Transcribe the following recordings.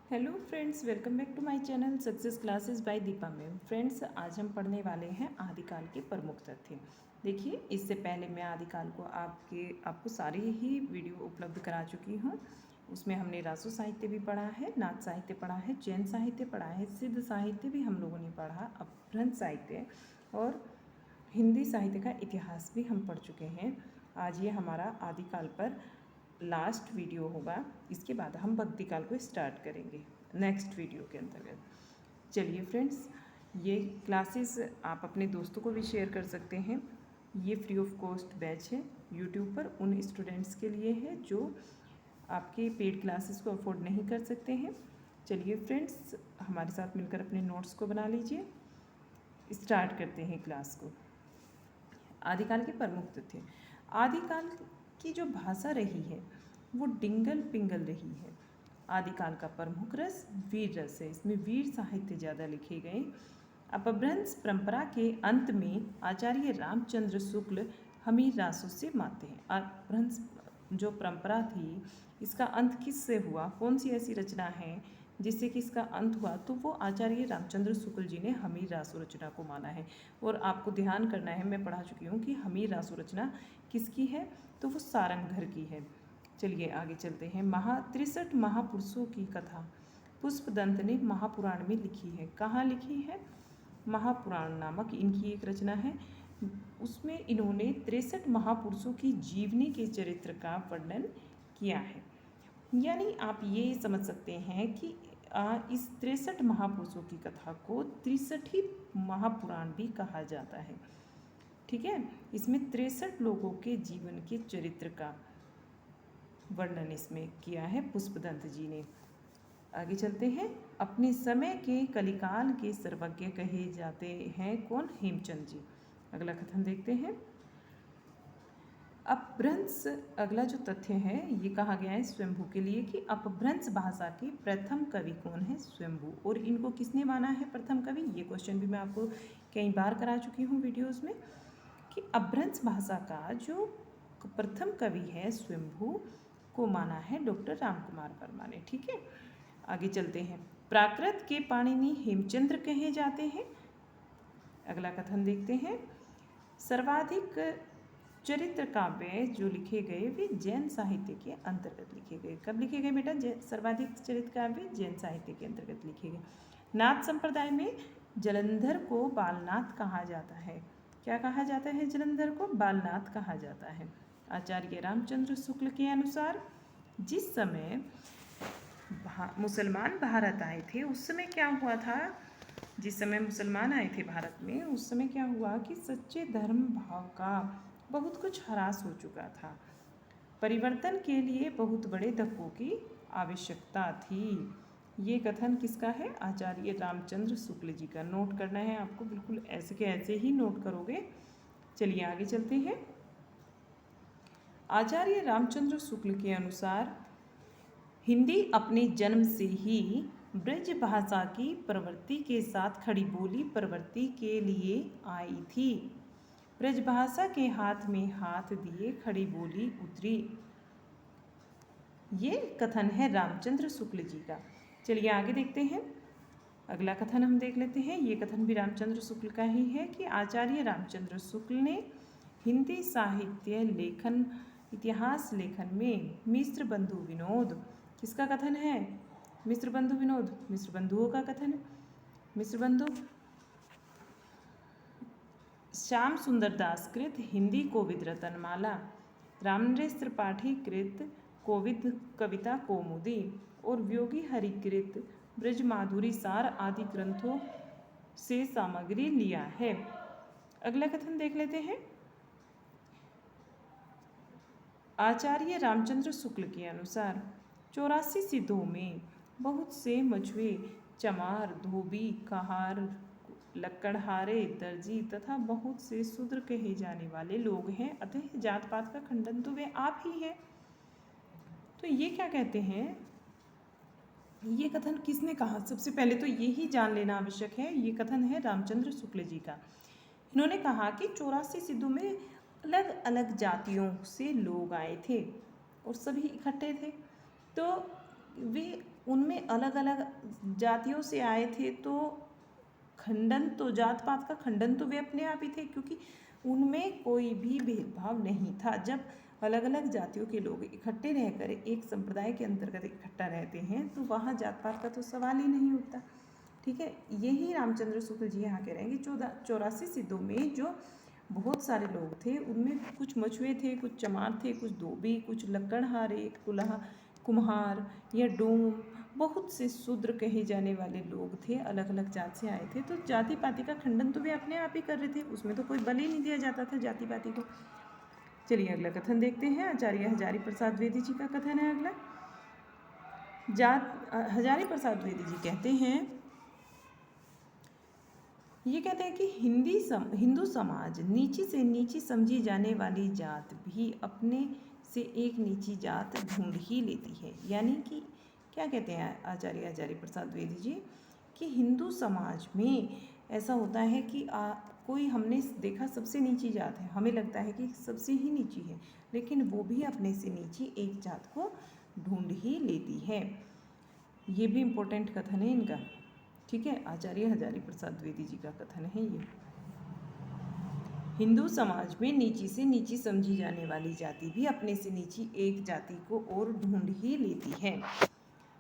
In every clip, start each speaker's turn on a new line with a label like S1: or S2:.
S1: Hello friends, welcome back to my channel success classes by Deepa ma'am. Friends, आज हम पढ़ने वाले हैं आदिकाल के प्रमुख तथ्य। देखिए, इससे पहले मैं आदिकाल को आपको सारी ही वीडियो उपलब्ध करा चुकी हूँ। उसमें हमने रासो साहित्य भी पढ़ा है, नाथ साहित्य पढ़ा है, जैन साहित्य पढ़ा है, सिद्ध साहित्य भी हम लोगों ने पढ़ा, अपभ्रंश साहित्य और हिंदी साहित्य का इतिहास भी हम पढ़ चुके हैं। आज ये हमारा आदिकाल पर लास्ट वीडियो होगा। इसके बाद हम भक्ति काल को स्टार्ट करेंगे नेक्स्ट वीडियो के अंतर्गत। चलिए फ्रेंड्स, ये क्लासेस आप अपने दोस्तों को भी शेयर कर सकते हैं। ये फ्री ऑफ कॉस्ट बैच है यूट्यूब पर, उन स्टूडेंट्स के लिए है जो आपके पेड क्लासेस को अफोर्ड नहीं कर सकते हैं। चलिए फ्रेंड्स, हमारे साथ मिलकर अपने नोट्स को बना लीजिए। स्टार्ट करते हैं क्लास को। आदिकाल के प्रमुख तथ्य। आदिकाल की जो भाषा रही है वो डिंगल पिंगल रही है। आदिकाल का प्रमुख रस वीर रस है। इसमें वीर साहित्य ज़्यादा लिखे गए। अपभ्रंश परंपरा के अंत में आचार्य रामचंद्र शुक्ल हमीर रासों से मानते हैं। अपभ्रंश जो परंपरा थी, इसका अंत किससे हुआ, कौन सी ऐसी रचना है जिससे कि इसका अंत हुआ, तो वो आचार्य रामचंद्र शुक्ल जी ने हमीर रासो रचना को माना है। और आपको ध्यान करना है, मैं पढ़ा चुकी हूँ कि हमीर रासो रचना किसकी है, तो वो सारंगधर की है। चलिए आगे चलते हैं। 63 महापुरुषों की कथा पुष्पदंत ने महापुराण में लिखी है। कहाँ लिखी है? महापुराण नामक इनकी एक रचना है। उसमें इन्होंने 63 महापुरुषों की जीवनी के चरित्र का वर्णन किया है। यानी आप ये समझ सकते हैं कि इस 63 महापुरुषों की कथा को 63 महापुराण भी कहा जाता है। ठीक है, इसमें 63 लोगों के जीवन के चरित्र का वर्णन इसमें किया है पुष्पदंत जी ने। आगे चलते हैं। अपने समय के कलिकाल के सर्वज्ञ कहे जाते हैं कौन? हेमचंद जी। अगला कथन देखते हैं। अपभ्रंश, अगला जो तथ्य है ये कहा गया है स्वयंभू के लिए कि अपभ्रंश भाषा के प्रथम कवि कौन है? स्वयंभू। और इनको किसने माना है प्रथम कवि? ये क्वेश्चन भी मैं आपको कई बार करा चुकी हूँ वीडियोज़ में कि अपभ्रंश भाषा का जो प्रथम कवि है स्वयंभू को माना है डॉक्टर रामकुमार वर्मा ने। ठीक है, आगे चलते हैं। प्राकृत के पाणिनि हेमचंद्र कहे जाते हैं। अगला कथन देखते हैं। सर्वाधिक चरित्र काव्य जो लिखे गए वे जैन साहित्य के अंतर्गत लिखे गए। कब लिखे गए बेटा? सर्वाधिक चरित्र काव्य जैन साहित्य के अंतर्गत लिखे गए। नाथ संप्रदाय में जलंधर को बालनाथ कहा जाता है। क्या कहा जाता है? जलंधर को बालनाथ कहा जाता है। आचार्य रामचंद्र शुक्ल के अनुसार जिस समय मुसलमान भारत आए थे उस समय क्या हुआ था? जिस समय मुसलमान आए थे भारत में उस समय क्या हुआ कि सच्चे धर्म भाव का बहुत कुछ ह्रास हो चुका था। परिवर्तन के लिए बहुत बड़े धक्कों की आवश्यकता थी। ये कथन किसका है? आचार्य रामचंद्र शुक्ल जी का। नोट करना है आपको, बिल्कुल ऐसे के ऐसे ही नोट करोगे। चलिए आगे चलते हैं। आचार्य रामचंद्र शुक्ल के अनुसार हिंदी अपने जन्म से ही ब्रज भाषा की प्रवृत्ति के साथ खड़ी बोली प्रवृत्ति के लिए आई थी। ब्रजभाषा के हाथ में हाथ दिए खड़ी बोली उतरी। ये कथन है रामचंद्र शुक्ल जी का। चलिए आगे देखते हैं। अगला कथन हम देख लेते हैं। ये कथन भी रामचंद्र शुक्ल का ही है कि आचार्य रामचंद्र शुक्ल ने हिंदी साहित्य लेखन इतिहास लेखन में मिश्र बंधु विनोद, किसका कथन है? मिश्र बंधु विनोद, मिश्र बंधुओं का कथन है। मिश्र बंधु श्याम सुंदर दास कृत हिंदी कोविद रतनमाला, रामनरेश त्रिपाठी कृत कोविद कविता कौमुदी और योगी हरि कृत ब्रज माधुरी सार आदि ग्रंथों से सामग्री लिया है। अगला कथन देख लेते हैं। आचार्य रामचंद्र शुक्ल के अनुसार 84 सिद्धों में बहुत से मछुए, चमार, धोबी, कहार, लक्कड़हारे, दर्जी तथा बहुत से शूद्र कहे जाने वाले लोग हैं, अतः जात पात का खंडन तो वे आप ही हैं। तो ये क्या कहते हैं? ये कथन किसने कहा? सबसे पहले तो ये ही जान लेना आवश्यक है। ये कथन है रामचंद्र शुक्ल जी का। इन्होंने कहा कि 84 सिद्धों में अलग अलग जातियों से लोग आए थे और सभी इकट्ठे थे। तो वे उनमें अलग अलग जातियों से आए थे, तो खंडन तो, जात पात का खंडन तो वे अपने आप ही थे, क्योंकि उनमें कोई भी भेदभाव नहीं था। जब अलग अलग जातियों के लोग इकट्ठे रहकर एक संप्रदाय के अंतर्गत इकट्ठा रहते हैं तो वहाँ जात पात का तो सवाल ही नहीं उठता। ठीक है, यही रामचंद्र शुक्ल जी यहाँ कह रहे हैं कि 84 सिद्धों में जो बहुत सारे लोग थे, उनमें कुछ मछुए थे, कुछ चमार थे, कुछ धोबी, कुछ लकड़हारे, कुम्हार या डोम, बहुत से शूद्र कहे जाने वाले लोग थे, अलग अलग जात से आए थे। तो जाति पाति का खंडन तो वे अपने आप ही कर रहे थे, उसमें तो कोई बल ही नहीं दिया जाता था जाति पाति को। चलिए अगला कथन देखते हैं। आचार्य हजारी प्रसाद द्विवेदी जी का कथन है अगला। हजारी प्रसाद द्विवेदी जी कहते हैं, ये कहते हैं कि हिंदू समाज नीची से नीची समझी जाने वाली जात भी अपने से एक नीची जात ढूंढ ही लेती है। यानी कि क्या कहते हैं आचार्य हजारी प्रसाद द्विवेदी जी, कि हिंदू समाज में ऐसा होता है कि कोई हमने देखा सबसे नीची जात है, हमें लगता है कि सबसे ही नीची है, लेकिन वो भी अपने से नीची एक जात को ढूंढ ही लेती है। ये भी इम्पोर्टेंट कथन है इनका। ठीक है, आचार्य हजारी प्रसाद द्विवेदी जी का कथन है ये। हिंदू समाज में नीची से नीची समझी जाने वाली जाति भी अपने से नीची एक जाति को और ढूंढ ही लेती है।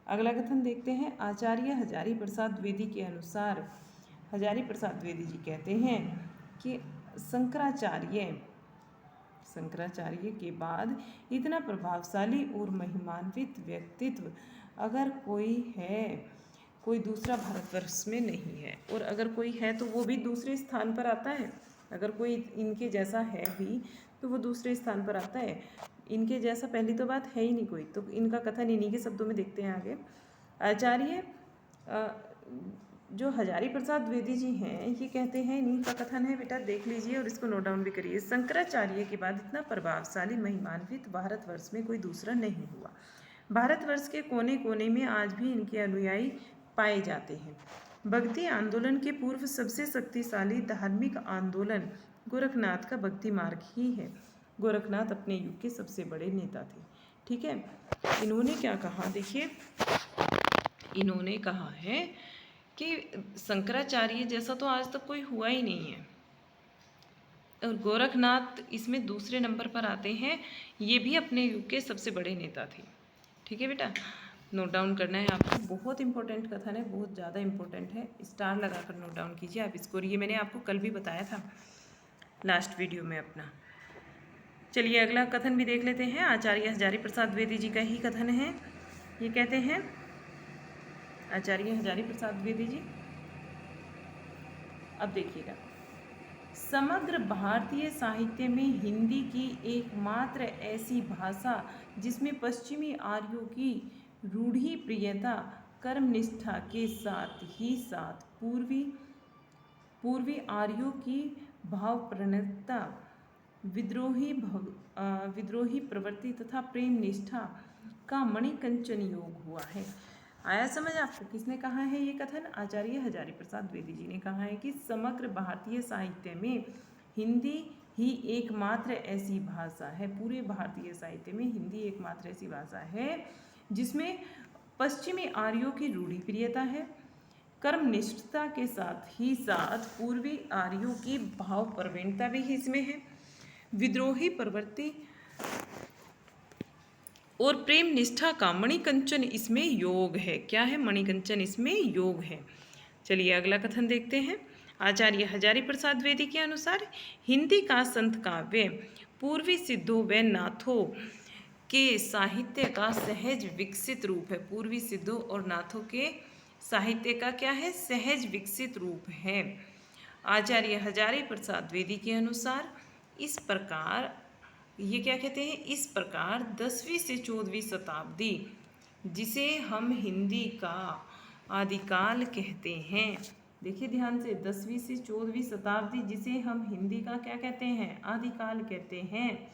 S1: अगला कथन देखते हैं। आचार्य हजारी प्रसाद द्विवेदी के अनुसार, हजारी प्रसाद द्विवेदी जी कहते हैं कि शंकराचार्य के बाद इतना प्रभावशाली और महिमान्वित व्यक्तित्व अगर कोई है, कोई दूसरा भारतवर्ष में नहीं है। और अगर कोई है तो वो भी दूसरे स्थान पर आता है। अगर कोई इनके जैसा है भी तो वो दूसरे स्थान पर आता है। इनके जैसा पहली तो बात है ही नहीं कोई। तो इनका कथन इन्हीं के शब्दों में देखते हैं आगे। आचार्य जो हजारी प्रसाद द्विवेदी जी हैं, ये कहते हैं, इन्हीं का कथन है, बेटा देख लीजिए और इसको नोट डाउन भी करिए। शंकराचार्य के बाद इतना प्रभावशाली महिमान्वित भारतवर्ष में कोई दूसरा नहीं हुआ। भारतवर्ष के कोने कोने में आज भी इनके अनुयायी पाए जाते हैं। भक्ति आंदोलन के पूर्व सबसे शक्तिशाली धार्मिक आंदोलन गोरखनाथ का भक्ति मार्ग ही है। गोरखनाथ अपने युग के सबसे बड़े नेता थे। ठीक है, इन्होंने क्या कहा, देखिए इन्होंने कहा है कि शंकराचार्य जैसा तो आज तक कोई हुआ ही नहीं है, और गोरखनाथ इसमें दूसरे नंबर पर आते हैं। ये भी अपने युग के सबसे बड़े नेता थे। ठीक है बेटा, नोट डाउन करना है आपको। बहुत इंपॉर्टेंट कथन है, बहुत ज़्यादा इंपॉर्टेंट है। स्टार लगाकर नोट डाउन कीजिए आप इसको। ये मैंने आपको कल भी बताया था लास्ट वीडियो में अपना। चलिए अगला कथन भी देख लेते हैं। आचार्य हजारी प्रसाद द्विवेदी जी का ही कथन है। ये कहते हैं आचार्य हजारी प्रसाद द्विवेदी जी, अब देखिएगा, समग्र भारतीय साहित्य में हिंदी की एकमात्र ऐसी भाषा जिसमें पश्चिमी आर्यों की रूढ़ी प्रियता, कर्मनिष्ठा के साथ ही साथ पूर्वी आर्यों की भावप्रवणता, विद्रोही प्रवृत्ति तथा प्रेम निष्ठा का मणिकंचन योग हुआ है। आया समझ आपको? किसने कहा है ये कथन? आचार्य हजारी प्रसाद द्विवेदी जी ने कहा है कि समग्र भारतीय साहित्य में हिंदी ही एकमात्र ऐसी भाषा है, पूरे भारतीय साहित्य में हिंदी एकमात्र ऐसी भाषा है जिसमें पश्चिमी आर्यों की रूढ़िप्रियता है, कर्मनिष्ठता के साथ ही साथ पूर्वी आर्यों की भाव प्रवणता भी इसमें है, विद्रोही प्रवृत्ति और प्रेम निष्ठा का मणिकंचन इसमें योग है। क्या है? मणिकंचन इसमें योग है। चलिए अगला कथन देखते हैं। आचार्य हजारी प्रसाद द्विवेदी के अनुसार हिंदी का संत काव्य पूर्वी सिद्धों व नाथों के साहित्य का सहज विकसित रूप है। पूर्वी सिद्धों और नाथों के साहित्य का क्या है? सहज विकसित रूप है। आचार्य हजारी प्रसाद द्विवेदी के अनुसार इस प्रकार, ये क्या कहते हैं, इस प्रकार 10वीं से 14वीं शताब्दी जिसे हम हिंदी का आदिकाल कहते हैं, देखिए ध्यान से, 10वीं से 14वीं शताब्दी जिसे हम हिंदी का क्या कहते हैं? आदिकाल कहते हैं,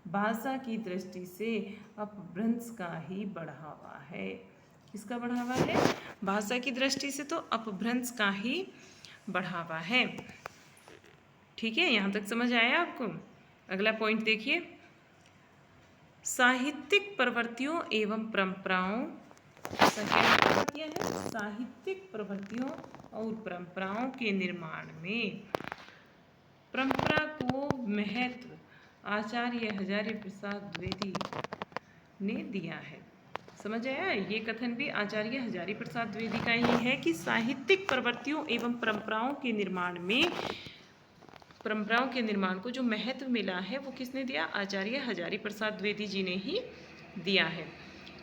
S1: भाषा की दृष्टि से अपभ्रंश का ही बढ़ावा है। किसका बढ़ावा है? भाषा की दृष्टि से तो अपभ्रंश का ही बढ़ावा है। ठीक है, यहाँ तक समझ आया आपको? अगला पॉइंट देखिए, साहित्यिक प्रवृत्तियों एवं परंपराओं सेकेंड क्या है, साहित्यिक प्रवृत्तियों और परंपराओं के निर्माण में परंपरा को महत्व आचार्य हजारी प्रसाद द्विवेदी ने दिया है। समझ आया? ये कथन भी आचार्य हजारी प्रसाद द्विवेदी का ही है कि साहित्यिक प्रवृत्तियों एवं परंपराओं के निर्माण को जो महत्व मिला है वो किसने दिया? आचार्य हजारी प्रसाद द्विवेदी जी ने ही दिया है।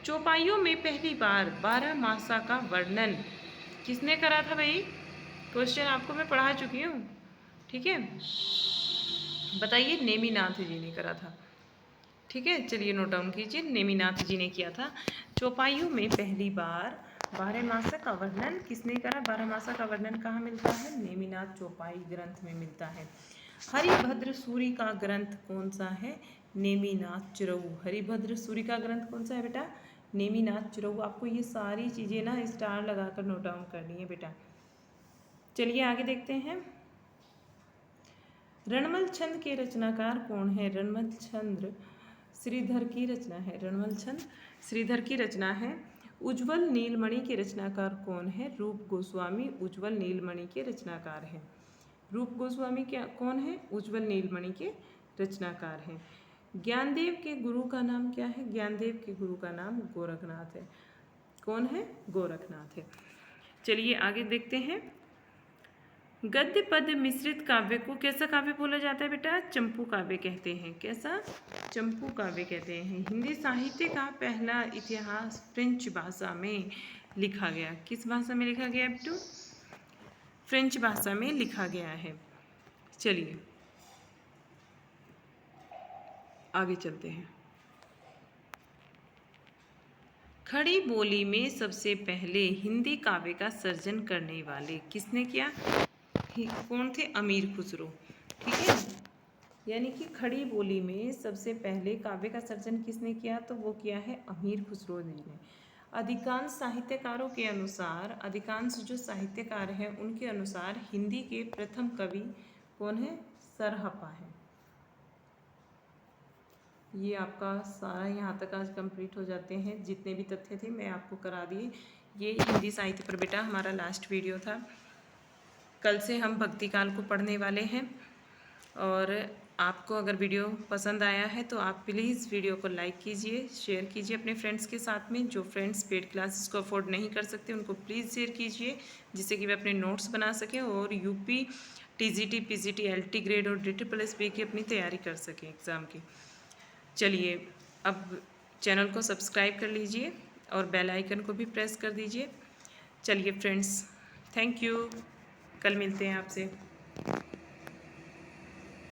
S1: चौपाइयों में पहली बार 12 मासा का वर्णन किसने करा था भाई? क्वेश्चन आपको मैं पढ़ा चुकी हूँ, ठीक है, बताइए। नेमिनाथ जी ने करा था, ठीक है। चलिए नोट डाउन कीजिए, नेमिनाथ जी ने किया था। चौपाइयों में पहली बार 12 मासा का वर्णन किसने करा? 12 मासा का वर्णन कहाँ मिलता है? नेमिनाथ चौपाई ग्रंथ में मिलता है। हरिभद्र सूरी का ग्रंथ कौन सा है? नेमिनाथ चिरऊ। हरिभद्र सूरी का ग्रंथ कौन सा है बेटा? नेमिनाथ चिरऊ। आपको ये सारी चीज़ें ना स्टार लगाकर नोट डाउन करनी है बेटा। चलिए आगे देखते हैं। रणमल छंद के रचनाकार कौन है? रणमल छंद श्रीधर की रचना है। रणमल छंद श्रीधर की रचना है। उज्ज्वल नीलमणि के रचनाकार कौन है? रूप गोस्वामी उज्ज्वल नीलमणि के रचनाकार हैं। रूप गोस्वामी क्या कौन है? उज्ज्वल नीलमणि के रचनाकार हैं। ज्ञानदेव के गुरु का नाम क्या है? ज्ञानदेव के गुरु का नाम गोरखनाथ है। कौन है? गोरखनाथ है। चलिए आगे देखते हैं। गद्य पद मिश्रित काव्य को कैसा काव्य बोला जाता है बेटा? चंपू काव्य कहते हैं। कैसा? चंपू काव्य कहते हैं। हिंदी साहित्य का पहला इतिहास फ्रेंच भाषा में लिखा गया। किस भाषा में लिखा गया बेटू? फ्रेंच भाषा में लिखा गया है। चलिए आगे चलते हैं। खड़ी बोली में सबसे पहले हिंदी काव्य का सर्जन करने वाले किसने किया? कौन थे? अमीर खुसरो, ठीक है। यानी कि खड़ी बोली में सबसे पहले काव्य का सर्जन किसने किया? तो वो किया है अमीर खुसरो जी ने। अधिकांश साहित्यकारों के अनुसार, अधिकांश जो साहित्यकार हैं उनके अनुसार हिंदी के प्रथम कवि कौन है? सरहप्पा है। ये आपका सारा यहाँ तक आज कंप्लीट हो जाते हैं। जितने भी तथ्य थे मैं आपको करा दिए। ये हिंदी साहित्य पर बेटा हमारा लास्ट वीडियो था। कल से हम भक्ति काल को पढ़ने वाले हैं। और आपको अगर वीडियो पसंद आया है तो आप प्लीज़ वीडियो को लाइक कीजिए, शेयर कीजिए अपने फ्रेंड्स के साथ में। जो फ्रेंड्स पेड क्लासेस को अफोर्ड नहीं कर सकते उनको प्लीज़ शेयर कीजिए, जिससे कि वे अपने नोट्स बना सकें और UP, TGT, PGT, LT grade और DSSB की अपनी तैयारी कर सकें एग्ज़ाम की। चलिए अब चैनल को सब्सक्राइब कर लीजिए और बेल आइकन को भी प्रेस कर दीजिए। चलिए फ्रेंड्स, थैंक यू। कल मिलते हैं आपसे।